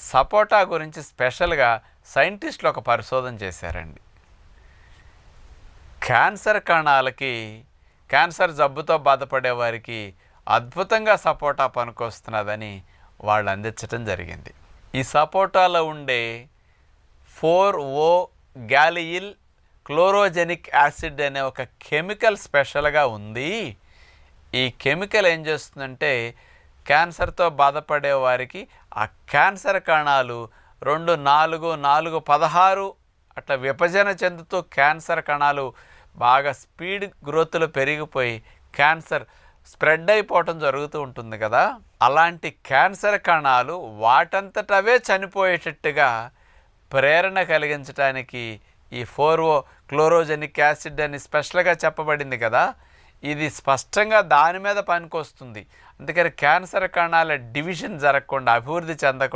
సపోటా గురించి స్పెషల్గా సైంటిస్టులు ఒక పరిశోధన చేశారండి. క్యాన్సర్ కణాలకి, క్యాన్సర్ జబ్బుతో బాధపడే వారికి అద్భుతంగా సపోటా పనికొస్తున్నదని వాళ్ళు అందించడం జరిగింది. ఈ సపోటాలో ఉండే 4O గ్యాలియిల్ క్లోరోజెనిక్ యాసిడ్ అనే ఒక కెమికల్ స్పెషల్గా ఉంది. ఈ కెమికల్ ఏం చేస్తుందంటే క్యాన్సర్తో బాధపడే వారికి ఆ క్యాన్సర్ కణాలు 2, 4, 4, 16 అట్లా విభజన చెందుతూ క్యాన్సర్ కణాలు బాగా స్పీడ్ గ్రోత్లో పెరిగిపోయి క్యాన్సర్ స్ప్రెడ్ అయిపోవటం జరుగుతూ ఉంటుంది కదా. అలాంటి క్యాన్సర్ కణాలు వాటంతటవే చనిపోయేటట్టుగా ప్రేరణ కలిగించడానికి ఈ 4O క్లోరోజెనిక్ యాసిడ్ అని స్పెషల్గా చెప్పబడింది కదా, ఇది స్పష్టంగా దాని మీద పనికొస్తుంది. అందుకని క్యాన్సర్ కణాల డివిజన్ జరగకుండా, అభివృద్ధి చెందకుండా